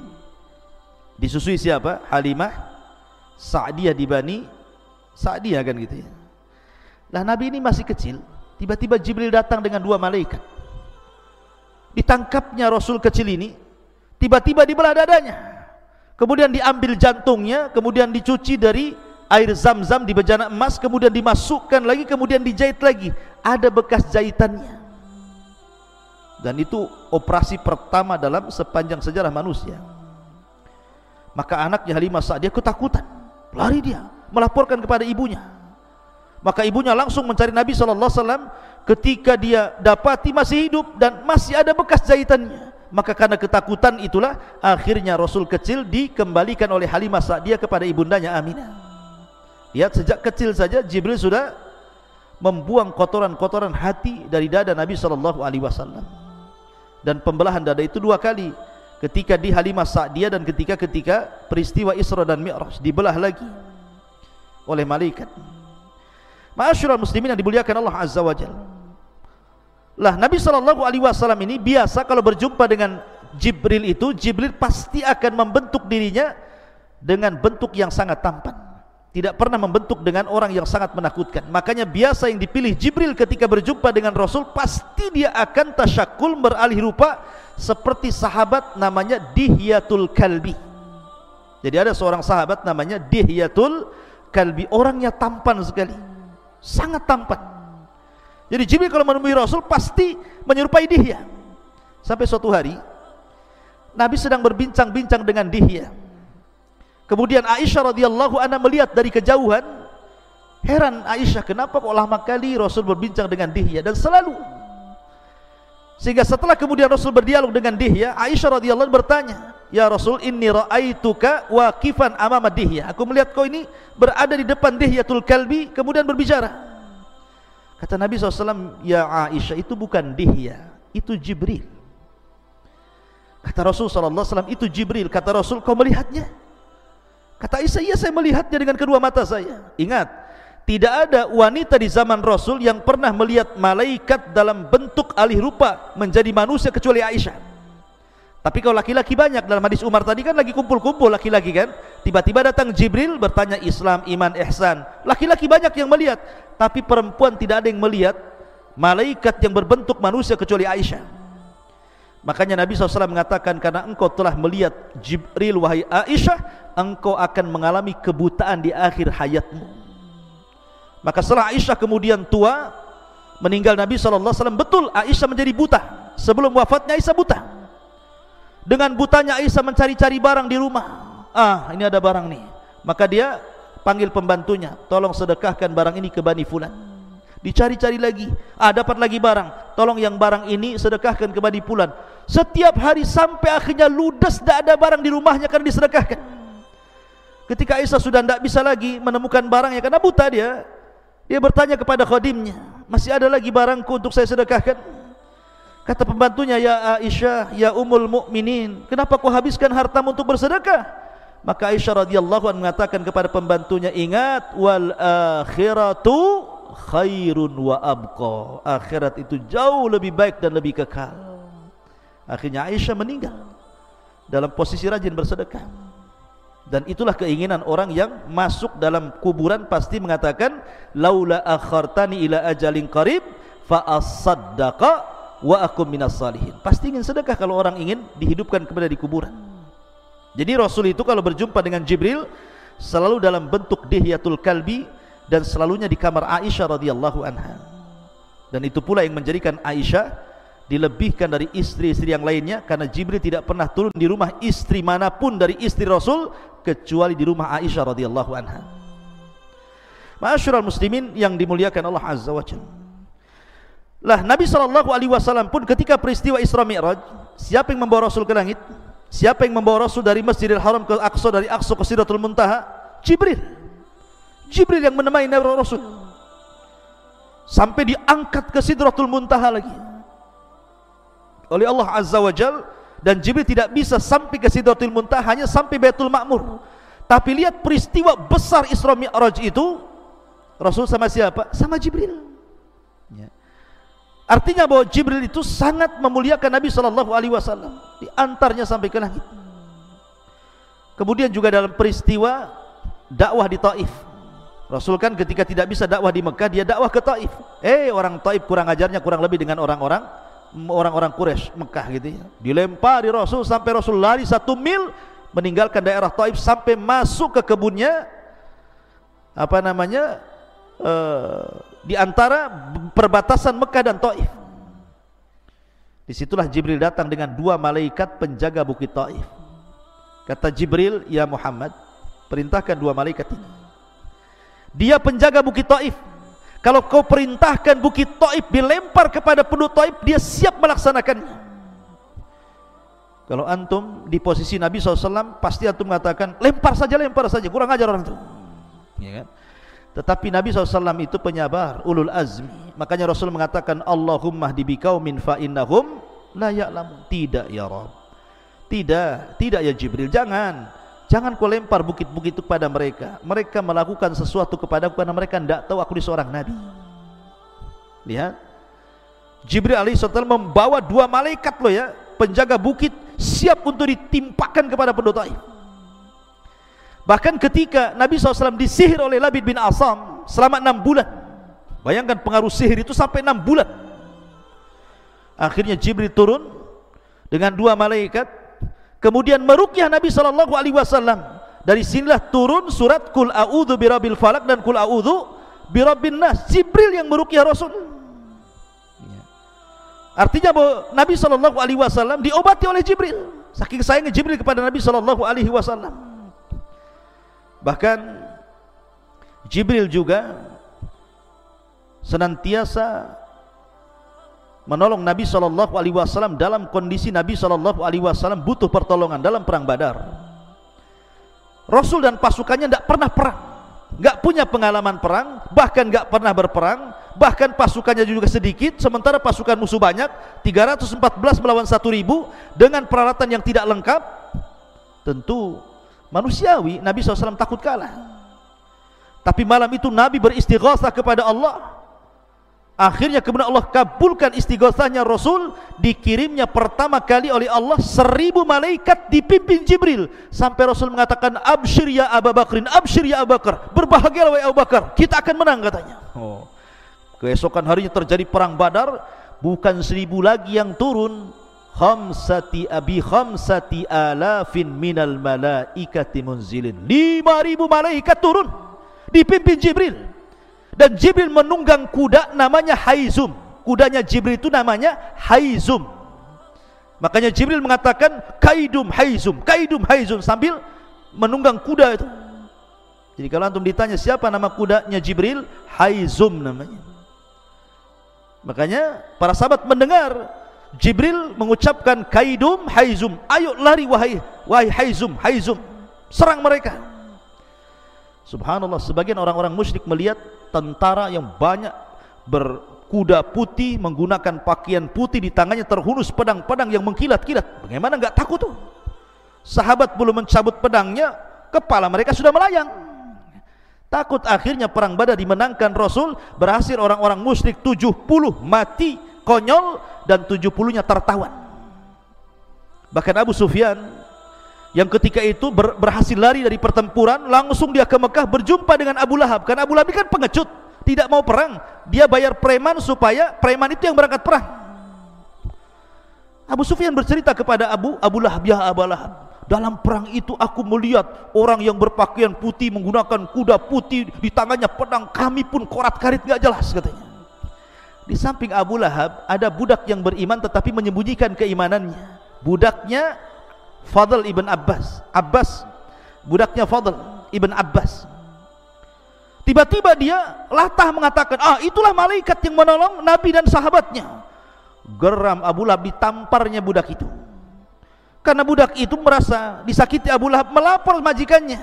disusui siapa? Halimah Sa'diyah di Bani Sa'diyah kan gitu ya. Lah Nabi ini masih kecil, tiba-tiba Jibril datang dengan 2 malaikat. Ditangkapnya Rasul kecil ini, tiba-tiba dibelah dadanya, kemudian diambil jantungnya, kemudian dicuci dari air zam-zam di bejana emas, kemudian dimasukkan lagi, kemudian dijahit lagi, ada bekas jahitannya. Dan itu operasi pertama dalam sepanjang sejarah manusia. Maka anaknya Halimah Sa'diyah ketakutan, lari dia melaporkan kepada ibunya. Maka ibunya langsung mencari Nabi SAW. Ketika dia dapati masih hidup dan masih ada bekas jahitannya, maka karena ketakutan itulah akhirnya Rasul kecil dikembalikan oleh Halimah Sa'diyah kepada ibundanya Aminah. Lihat, sejak kecil saja Jibril sudah membuang kotoran-kotoran hati dari dada Nabi SAW. Dan pembelahan dada itu 2 kali, ketika di Halimah Sa'diyah dan ketika peristiwa Isra dan Mi'raj, dibelah lagi oleh malaikat. Ma'asyiral muslimin yang dimuliakan Allah Azza wa Jalla. Lah Nabi SAW ini biasa kalau berjumpa dengan Jibril itu, Jibril pasti akan membentuk dirinya dengan bentuk yang sangat tampan. Tidak pernah membentuk dengan orang yang sangat menakutkan. Makanya biasa yang dipilih Jibril ketika berjumpa dengan Rasul, pasti dia akan tasyakul, beralih rupa seperti sahabat namanya Dihyatul Kalbi. Jadi ada seorang sahabat namanya Dihyatul Kalbi, orangnya tampan sekali, sangat tampan. Jadi Jibril kalau menemui Rasul pasti menyerupai Dihya. Sampai suatu hari Nabi sedang berbincang-bincang dengan Dihya. Kemudian Aisyah radhiyallahu anha melihat dari kejauhan. Heran Aisyah, kenapa kok lama kali Rasul berbincang dengan Dihya, dan selalu. Sehingga setelah kemudian Rasul berdialog dengan Dihya, Aisyah radhiyallahu anha bertanya, "Ya Rasul, inni ra'aituka waqifan amama Dihya." Aku melihat kau ini berada di depan Dihyatul Kalbi, kemudian berbicara. Kata Nabi SAW, "Ya Aisyah, itu bukan Dihya, itu Jibril." Kata Rasul SAW, "Itu Jibril." Kata Rasul, "Kau melihatnya?" Kata Aisyah, "Iya, saya melihatnya dengan kedua mata saya." Ingat, tidak ada wanita di zaman Rasul yang pernah melihat malaikat dalam bentuk alih rupa menjadi manusia kecuali Aisyah. Tapi kalau laki-laki banyak, dalam hadis Umar tadi kan lagi kumpul-kumpul laki-laki kan, tiba-tiba datang Jibril bertanya Islam, iman, ihsan. Laki-laki banyak yang melihat, tapi perempuan tidak ada yang melihat malaikat yang berbentuk manusia kecuali Aisyah. Makanya Nabi SAW mengatakan, karena engkau telah melihat Jibril wahai Aisyah, engkau akan mengalami kebutaan di akhir hayatmu. Maka setelah Aisyah kemudian tua, meninggal Nabi SAW, betul Aisyah menjadi buta. Sebelum wafatnya Aisyah buta. Dengan butanya Aisyah mencari-cari barang di rumah. Ini ada barang nih. Maka dia panggil pembantunya, tolong sedekahkan barang ini ke Bani Fulan. Dicari-cari lagi, dapat lagi barang, tolong yang barang ini sedekahkan ke Bani Fulan. Setiap hari sampai akhirnya ludes, tidak ada barang di rumahnya karena disedekahkan. Ketika Aisyah sudah tidak bisa lagi menemukan barangnya karena buta dia bertanya kepada khadimnya, "Masih ada lagi barangku untuk saya sedekahkan?" Kata pembantunya, "Ya Aisyah, ya Ummul Mukminin, kenapa kau habiskan hartamu untuk bersedekah?" Maka Aisyah radhiyallahu anha mengatakan kepada pembantunya, "Ingat, wal akhiratu khairun wa abqa." Akhirat itu jauh lebih baik dan lebih kekal. Akhirnya Aisyah meninggal dalam posisi rajin bersedekah. Dan itulah keinginan orang yang masuk dalam kuburan, pasti mengatakan, "Laula akhartani ila ajalin qarib fa asaddaqa wa akum minas salihin." Pasti ingin sedekah kalau orang ingin dihidupkan kembali di kuburan. Jadi Rasul itu kalau berjumpa dengan Jibril selalu dalam bentuk Dihyatul Kalbi, dan selalunya di kamar Aisyah radhiyallahu anha. Dan itu pula yang menjadikan Aisyah dilebihkan dari istri-istri yang lainnya, karena Jibril tidak pernah turun di rumah istri manapun dari istri Rasul kecuali di rumah Aisyah radhiyallahu anha. Ma'asyiral muslimin yang dimuliakan Allah Azza wa Jalla. Lah Nabi SAW pun ketika peristiwa Isra Mi'raj, siapa yang membawa Rasul ke langit? Siapa yang membawa Rasul dari Masjidil Haram ke Aqsa, dari Aqsa ke Sidratul Muntaha? Jibril. Jibril yang menemani Rasul sampai diangkat ke Sidratul Muntaha lagi oleh Allah Azza wa Jal. Dan Jibril tidak bisa sampai ke Sidratul Muntaha, hanya sampai Baitul Ma'mur. Tapi lihat peristiwa besar Isra Mi'raj itu, Rasul sama siapa? Sama Jibril ya. Artinya bahwa Jibril itu sangat memuliakan Nabi SAW, diantarnya sampai ke langit. Kemudian juga dalam peristiwa dakwah di Taif, Rasul kan ketika tidak bisa dakwah di Mekah, dia dakwah ke Taif. Orang Taif kurang ajarnya kurang lebih dengan orang-orang Quraisy Mekah gitu ya. Dilempari Rasul sampai Rasul lari 1 mil meninggalkan daerah Taif sampai masuk ke kebunnya di antara perbatasan Mekah dan Taif. Disitulah Jibril datang dengan 2 malaikat penjaga bukit Taif. Kata Jibril, ya Muhammad, perintahkan 2 malaikat ini. Dia penjaga bukit Taif. Kalau kau perintahkan bukit Taif dilempar kepada penduduk Taif, dia siap melaksanakannya. Kalau antum di posisi Nabi SAW, pasti antum mengatakan lempar saja, kurang ajar orang itu, ya kan? Tetapi Nabi SAW itu penyabar, ulul azmi. Makanya Rasul mengatakan, Allahumma hdi biqaumin fa innahum la ya'lamun. Tidak ya Rabb, tidak ya Jibril, jangan kau lempar bukit-bukit itu kepada mereka. Mereka melakukan sesuatu kepadaku karena mereka tidak tahu aku ini seorang nabi. Lihat, Jibril alaihissalam membawa 2 malaikat loh ya, penjaga bukit, siap untuk ditimpakan kepada penduduk Taif. Bahkan ketika Nabi SAW disihir oleh Labid bin Asam selama 6 bulan, bayangkan pengaruh sihir itu sampai 6 bulan. Akhirnya Jibril turun dengan 2 malaikat, kemudian meruqyah Nabi SAW. Dari sinilah turun surat Qul a'udzu birabbil falaq dan Qul a'udzu birabbin nas. Jibril yang meruqyah Rasul. Artinya bahwa Nabi SAW diobati oleh Jibril. Saking sayangnya Jibril kepada Nabi SAW. Bahkan Jibril juga senantiasa menolong Nabi SAW dalam kondisi Nabi SAW butuh pertolongan dalam perang Badar. Rasul dan pasukannya tidak pernah perang, tidak punya pengalaman perang, bahkan tidak pernah berperang, bahkan pasukannya juga sedikit, sementara pasukan musuh banyak, 314 melawan 1000 dengan peralatan yang tidak lengkap. Tentu manusiawi Nabi SAW takut kalah. Tapi malam itu Nabi beristighatsah kepada Allah. Akhirnya kemudian Allah kabulkan istighatsahnya Rasul. Dikirimnya pertama kali oleh Allah 1000 malaikat dipimpin Jibril, sampai Rasul mengatakan, absyir ya Abu Bakrin, absyir ya Abu Bakar, berbahagialah wahai Abu Bakar, kita akan menang katanya. Keesokan harinya terjadi perang Badar. Bukan 1000 lagi yang turun, khamsati alafin minal malaikati munzilin, 5000 malaikat turun dipimpin Jibril. Dan Jibril menunggang kuda namanya Haizum. Kudanya Jibril itu namanya Haizum. Makanya Jibril mengatakan kaidum Haizum sambil menunggang kuda itu. Jadi kalau antum ditanya siapa nama kudanya Jibril, Haizum namanya. Makanya para sahabat mendengar Jibril mengucapkan kaidum Haizum, ayo lari wahai Haizum, serang mereka. Subhanallah, sebagian orang-orang musyrik melihat tentara yang banyak berkuda putih, menggunakan pakaian putih, di tangannya terhunus pedang-pedang yang mengkilat-kilat. Bagaimana enggak takut tuh? Sahabat belum mencabut pedangnya, kepala mereka sudah melayang. Takut. Akhirnya perang Badar dimenangkan Rasul, berhasil orang-orang musyrik 70 mati konyol dan 70-nya tertawan. Bahkan Abu Sufyan yang ketika itu berhasil lari dari pertempuran, langsung dia ke Mekah berjumpa dengan Abu Lahab. Karena Abu Lahab ini kan pengecut, tidak mau perang. Dia bayar preman supaya preman itu yang berangkat perang. Abu Sufyan bercerita kepada Abu Lahab, ya Abu Lahab, dalam perang itu aku melihat orang yang berpakaian putih, menggunakan kuda putih, di tangannya pedang, kami pun korat-karit gak jelas katanya. Di samping Abu Lahab ada budak yang beriman tetapi menyembunyikan keimanannya. Budaknya Fadl ibn Abbas, budaknya Fadl ibn Abbas. Tiba-tiba dia latah mengatakan, itulah malaikat yang menolong Nabi dan sahabatnya. Geram Abu Lahab, ditamparnya budak itu. Karena budak itu merasa disakiti Abu Lahab, melapor majikannya.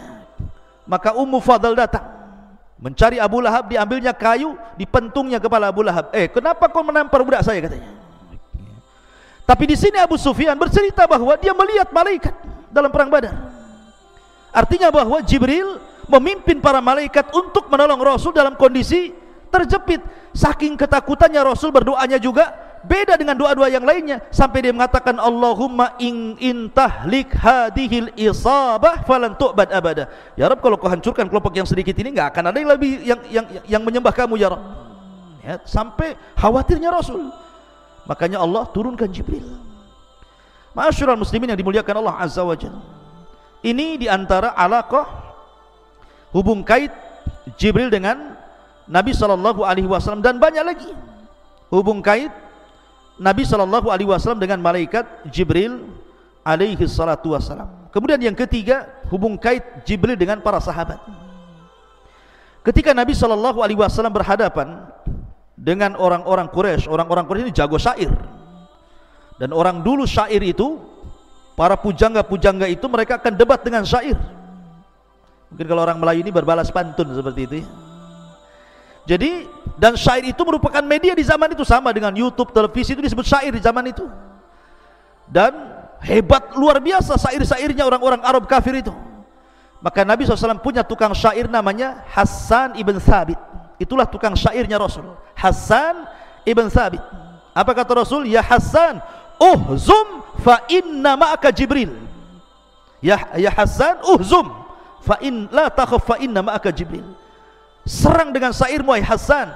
Maka Ummu Fadl datang mencari Abu Lahab, diambilnya kayu, dipentungnya kepala Abu Lahab. Kenapa kau menampar budak saya katanya. Tapi di sini Abu Sufyan bercerita bahwa dia melihat malaikat dalam perang Badar. Artinya bahwa Jibril memimpin para malaikat untuk menolong Rasul dalam kondisi terjepit. Saking ketakutannya Rasul, berdoanya juga beda dengan doa-doa yang lainnya, sampai dia mengatakan Allahumma in tahlik hadhil isabah falan tu'bad abada. Ya Rabb, kalau kau hancurkan kelompok yang sedikit ini, enggak akan ada yang lebih yang menyembah kamu ya Rabb. Ya, sampai khawatirnya Rasul. Makanya Allah turunkan Jibril. Ma'asyiral muslimin yang dimuliakan Allah Azza wa Jalla. Ini diantara alaqah hubung kait Jibril dengan Nabi SAW, dan banyak lagi hubung kait Nabi SAW dengan malaikat Jibril alaihi salatu wassalam. Kemudian yang ketiga, hubung kait Jibril dengan para sahabat. Ketika Nabi SAW berhadapan dengan orang-orang Quraisy, orang-orang Quraisy ini jago syair. Dan orang dulu syair itu, para pujangga-pujangga itu, mereka akan debat dengan syair. Mungkin kalau orang Melayu ini berbalas pantun seperti itu ya. Jadi, dan syair itu merupakan media di zaman itu, sama dengan YouTube, televisi, itu disebut syair di zaman itu. Dan hebat luar biasa syair-syairnya orang-orang Arab kafir itu. Maka Nabi SAW punya tukang syair namanya Hassan ibn Thabit. Itulah tukang syairnya Rasul, Hassan ibn Thabit. Apa kata Rasul? Ya Hassan, uhzum fa inna ma'aka Jibril. Ya Hassan, uhzum fa in la takhaf fa inna ma'aka Jibril. Serang dengan syairmu hai Hassan,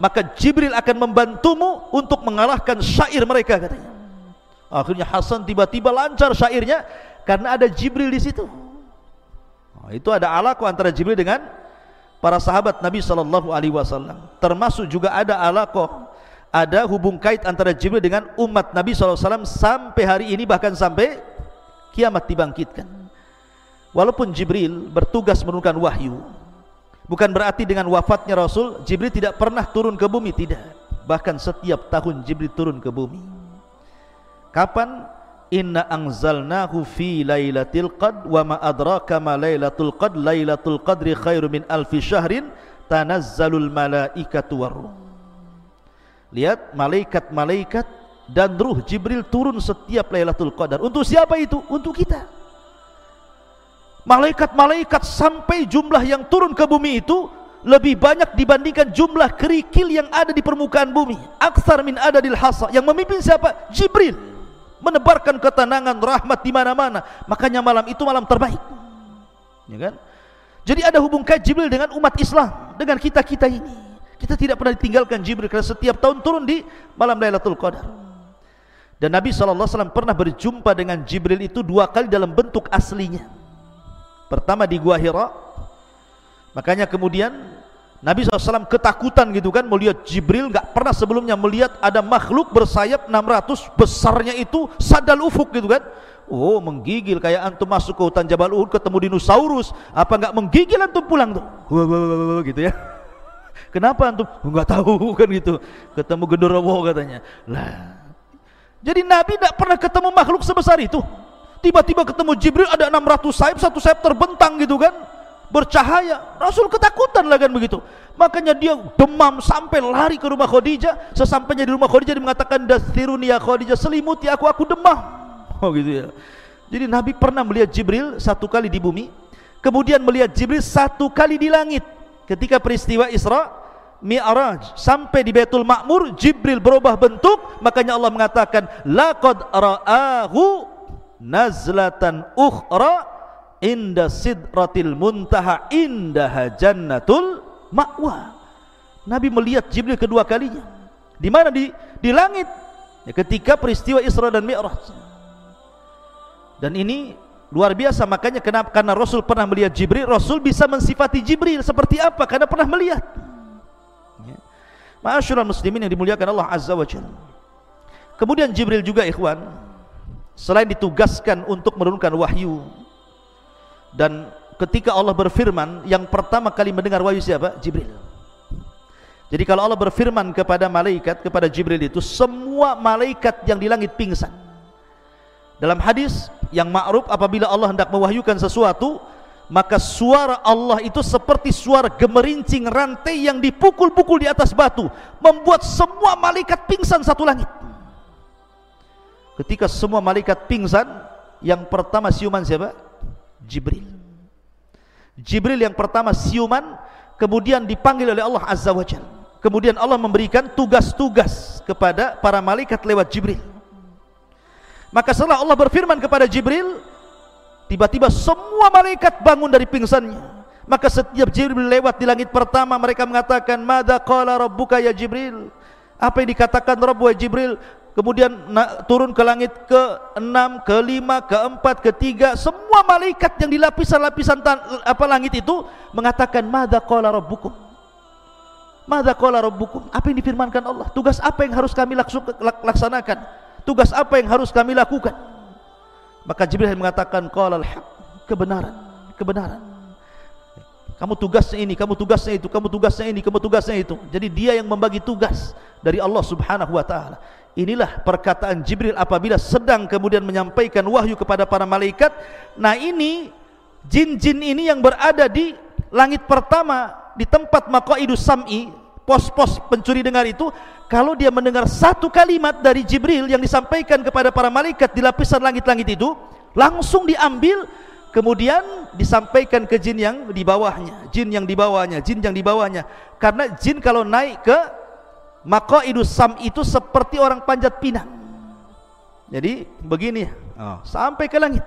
maka Jibril akan membantumu untuk mengalahkan syair mereka, katanya. Akhirnya Hasan tiba-tiba lancar syairnya karena ada Jibril di situ. Itu ada alaqah antara Jibril dengan para sahabat Nabi SAW. Termasuk juga ada alaqah, ada hubung kait antara Jibril dengan umat Nabi SAW sampai hari ini, bahkan sampai kiamat dibangkitkan. Walaupun Jibril bertugas menurunkan wahyu, bukan berarti dengan wafatnya Rasul Jibril tidak pernah turun ke bumi, tidak. Bahkan setiap tahun Jibril turun ke bumi. Kapan? Inna anzalnahu fi lailatul qad wa ma adraka ma lailatul qad, lailatul qadri khairu min alfi syahrin tanazzalul malaikatu warruh. Lihat, malaikat-malaikat dan ruh Jibril turun setiap Lailatul Qadar. Untuk siapa itu? Untuk kita. Malaikat-malaikat sampai jumlah yang turun ke bumi itu lebih banyak dibandingkan jumlah kerikil yang ada di permukaan bumi. Aktsar min adadil hasa. Yang memimpin siapa? Jibril. Menebarkan ketenangan, rahmat di mana-mana. Makanya malam itu malam terbaik. Ya kan? Jadi ada hubung kait Jibril dengan umat Islam, dengan kita-kita ini. Kita tidak pernah ditinggalkan Jibril, karena setiap tahun turun di malam Lailatul Qadar. Dan Nabi SAW pernah berjumpa dengan Jibril itu 2 kali dalam bentuk aslinya. Pertama di Gua Hira. Makanya kemudian Nabi SAW ketakutan gitu kan, melihat Jibril. Gak pernah sebelumnya melihat ada makhluk bersayap 600, besarnya itu sadal ufuk gitu kan. Oh, menggigil, kayak antum masuk ke hutan Jabal Uhud ketemu dinosaurus, apa gak menggigil antum pulang tuh, gitu ya. Kenapa antum? Enggak tahu kan gitu. Ketemu genderuwo katanya. Lah, jadi Nabi tidak pernah ketemu makhluk sebesar itu. Tiba-tiba ketemu Jibril, ada 600 sayap, satu sayap terbentang gitu kan, bercahaya. Rasul ketakutan lah kan begitu. Makanya dia demam sampai lari ke rumah Khadijah. Sesampainya di rumah Khadijah dia mengatakan, "Dasthiruni ya Khadijah, selimuti aku demam." Oh gitu ya. Jadi Nabi pernah melihat Jibril 1 kali di bumi, kemudian melihat Jibril 1 kali di langit. Ketika peristiwa Isra Mi'raj sampai di Baitul Ma'mur, Jibril berubah bentuk. Makanya Allah mengatakan, laqad ra'ahu nazlatan ukhra inda sidratil muntaha indaha jannatul ma'wa. Nabi melihat Jibril kedua kalinya. Di mana? Di langit. Ya, ketika peristiwa Isra dan Mi'raj. Dan ini luar biasa. Makanya kenapa? Karena Rasul pernah melihat Jibril, Rasul bisa mensifati Jibril seperti apa? Karena pernah melihat. Ya. Ma'asyiral muslimin yang dimuliakan Allah Azza wa Jalla. Kemudian Jibril juga ikhwan, selain ditugaskan untuk menurunkan wahyu, dan ketika Allah berfirman, yang pertama kali mendengar wahyu siapa? Jibril. Jadi kalau Allah berfirman kepada malaikat, kepada Jibril itu, semua malaikat yang di langit pingsan. Dalam hadis yang ma'ruf, apabila Allah hendak mewahyukan sesuatu, maka suara Allah itu seperti suara gemerincing rantai yang dipukul-pukul di atas batu, membuat semua malaikat pingsan satu langit. Ketika semua malaikat pingsan, yang pertama siuman siapa? Jibril. Jibril yang pertama siuman, kemudian dipanggil oleh Allah Azza wa Jalla. Kemudian Allah memberikan tugas-tugas kepada para malaikat lewat Jibril. Maka setelah Allah berfirman kepada Jibril, tiba-tiba semua malaikat bangun dari pingsannya. Maka setiap Jibril lewat di langit pertama, mereka mengatakan, "Madza qala rabbuka ya Jibril?" Apa yang dikatakan Rabb wahai Jibril? Kemudian turun ke langit ke-6, ke-5, ke-4, ke-3, semua malaikat yang di lapisan-lapisan langit itu mengatakan, "Madza qala rabbukum?" Madza qala rabbukum? Apa yang difirmankan Allah? Tugas apa yang harus kami laksanakan? Tugas apa yang harus kami lakukan? Maka Jibril mengatakan, qala al-haq, kebenaran, kebenaran. Kamu tugasnya ini, kamu tugasnya itu, kamu tugasnya ini, kamu tugasnya itu. Jadi dia yang membagi tugas dari Allah Subhanahu wa taala. Inilah perkataan Jibril apabila sedang kemudian menyampaikan wahyu kepada para malaikat. Nah, ini jin-jin ini yang berada di langit pertama, di tempat maqaidus sam'i, pos-pos pencuri dengar itu, kalau dia mendengar satu kalimat dari Jibril yang disampaikan kepada para malaikat di lapisan langit-langit itu, langsung diambil, kemudian disampaikan ke jin yang di bawahnya, jin yang di bawahnya, jin yang di bawahnya. Karena jin kalau naik ke maqaidus sam' itu seperti orang panjat pinang. Jadi begini, sampai ke langit.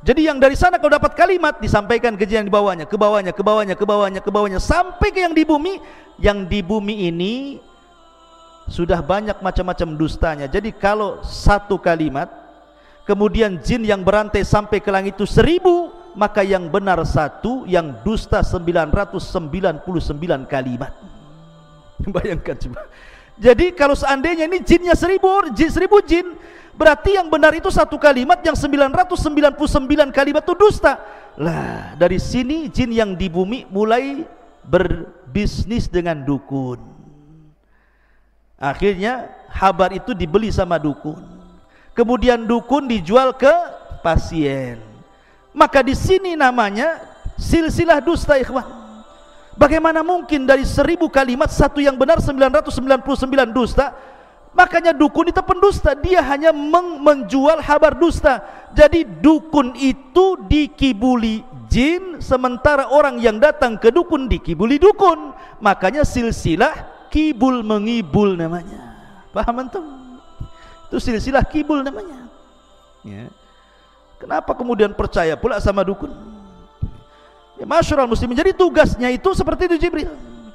Jadi yang dari sana kalau dapat kalimat disampaikan ke jin yang di bawahnya, ke bawahnya, ke bawahnya, ke bawahnya, ke bawahnya, sampai ke yang di bumi. Yang di bumi ini sudah banyak macam-macam dustanya. Jadi kalau satu kalimat, kemudian jin yang berantai sampai ke langit itu 1000, maka yang benar satu, yang dusta 999 kalimat. Bayangkan coba. Jadi kalau seandainya ini jinnya 1000 jin, berarti yang benar itu satu kalimat, yang 999 kalimat itu dusta. Lah, dari sini jin yang di bumi mulai berbisnis dengan dukun. Akhirnya habar itu dibeli sama dukun. Kemudian dukun dijual ke pasien. Maka di sini namanya silsilah dusta, ikhwan. Bagaimana mungkin dari 1000 kalimat satu yang benar, 999 dusta? Makanya dukun itu pendusta, dia hanya menjual kabar dusta. Jadi dukun itu dikibuli jin, sementara orang yang datang ke dukun dikibuli dukun. Makanya silsilah kibul mengibul namanya. Paham antum? Itu silsilah kibul namanya. Ya. Kenapa kemudian percaya pula sama dukun? Ya, masyarul muslimin. Jadi tugasnya itu seperti itu Jibril.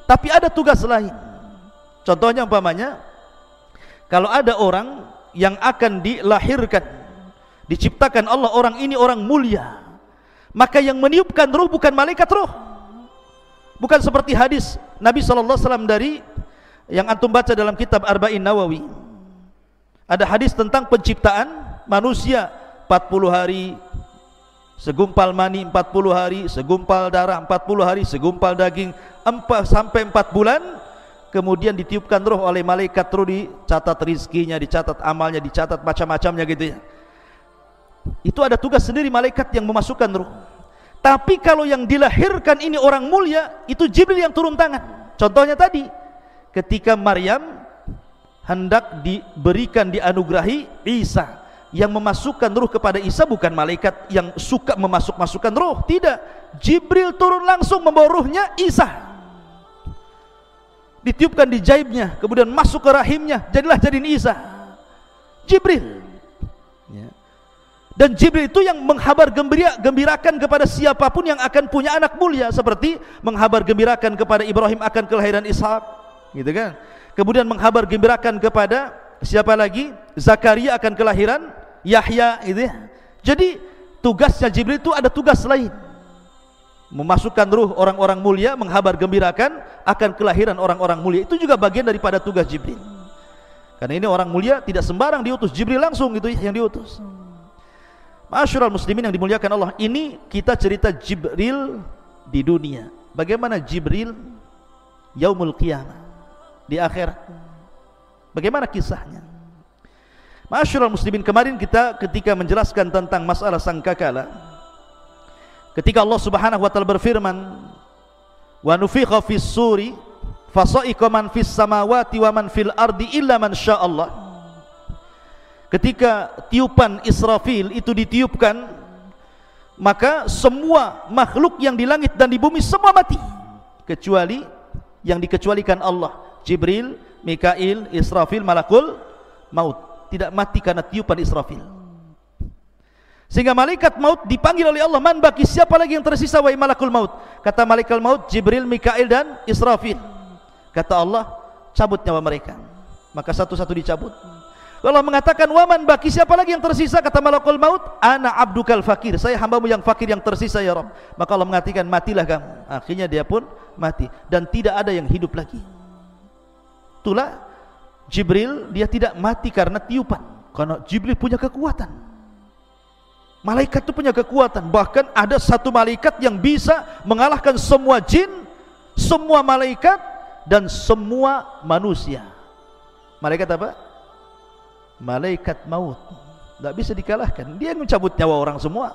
Tapi ada tugas lain. Contohnya umpamanya, kalau ada orang yang akan dilahirkan, diciptakan Allah, orang ini orang mulia, maka yang meniupkan ruh bukan malaikat ruh. Bukan seperti hadis Nabi SAW dari yang antum baca dalam kitab Arba'in Nawawi. Ada hadis tentang penciptaan manusia, 40 hari segumpal mani, 40 hari segumpal darah, 40 hari segumpal daging, 4 bulan, kemudian ditiupkan roh oleh malaikat, roh dicatat rizkinya, dicatat amalnya, dicatat macam-macamnya gitu ya. Itu ada tugas sendiri malaikat yang memasukkan roh. Tapi kalau yang dilahirkan ini orang mulia, itu Jibril yang turun tangan. Contohnya tadi, ketika Maryam hendak diberikan, dianugerahi Isa, yang memasukkan ruh kepada Isa bukan malaikat yang suka memasukkan ruh, tidak. Jibril turun langsung membawa ruhnya Isa, ditiupkan di jaibnya, kemudian masuk ke rahimnya, jadiin Isa. Jibril ya. Dan Jibril itu yang menghabar gembirakan kepada siapapun yang akan punya anak mulia, seperti menghabar gembirakan kepada Ibrahim akan kelahiran Ishak, gitu kan. Kemudian menghabar gembirakan kepada siapa lagi? Zakaria akan kelahiran Yahya, gitu ya. Jadi tugasnya Jibril itu ada tugas lain, memasukkan ruh orang-orang mulia, menghabar gembirakan akan kelahiran orang-orang mulia. Itu juga bagian daripada tugas Jibril. Karena ini orang mulia tidak sembarang diutus, Jibril langsung gitu yang diutus. Masyarul muslimin yang dimuliakan Allah, ini kita cerita Jibril di dunia. Bagaimana Jibril yaumul qiyamah, di akhirat? Bagaimana kisahnya? Masyarul muslimin, kemarin kita ketika menjelaskan tentang masalah sangkakala, ketika Allah Subhanahu wa taala berfirman, "Wa nufikha fis suri fasa'iqa man fis samawati wa man fil ardi illa man sya'allah." Ketika tiupan Israfil itu ditiupkan, maka semua makhluk yang di langit dan di bumi semua mati, kecuali yang dikecualikan Allah. Jibril, Mikail, Israfil, malakul maut. Tidak mati karena tiupan Israfil. Sehingga malaikat maut dipanggil oleh Allah, man baki, siapa lagi yang tersisa wahai malakul maut? Kata malaikat maut, Jibril, Mikail dan Israfil. Kata Allah, cabut nyawa mereka. Maka satu-satu dicabut. Allah mengatakan, waman baki, siapa lagi yang tersisa? Kata malakul maut, ana abdukal fakir, saya hambamu yang fakir yang tersisa ya Rabb. Maka Allah mengatakan, matilah kamu. Akhirnya dia pun mati dan tidak ada yang hidup lagi. Itulah Jibril, dia tidak mati karena tiupan, karena Jibril punya kekuatan. Malaikat itu punya kekuatan. Bahkan ada satu malaikat yang bisa mengalahkan semua jin, semua malaikat, dan semua manusia. Malaikat apa? Malaikat maut. Tidak bisa dikalahkan. Dia yang mencabut nyawa orang semua,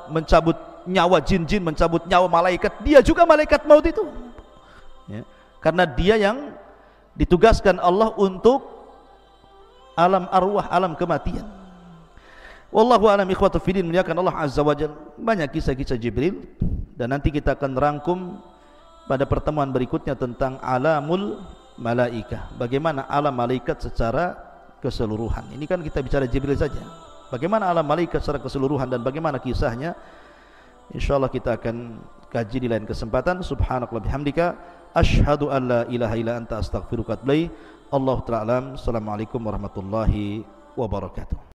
mencabut nyawa jin-jin, mencabut nyawa malaikat. Dia juga malaikat maut itu, ya. Karena dia yang ditugaskan Allah untuk alam arwah, alam kematian. Wallahu a'lam ikhwatu fiddin, muliakan Allah azza wajalla. Banyak kisah-kisah Jibril, dan nanti kita akan rangkum pada pertemuan berikutnya tentang alamul malaikah, bagaimana alam malaikat secara keseluruhan. Ini kan kita bicara Jibril saja. Bagaimana alam malaikat secara keseluruhan dan bagaimana kisahnya, insyaallah kita akan kaji di lain kesempatan. Subhanakallah bihamdika, asyhadu an la ilaha illa anta, astaghfiruka wa atubu ilaik. Allahu ta'ala alam. Assalamualaikum warahmatullahi wabarakatuh.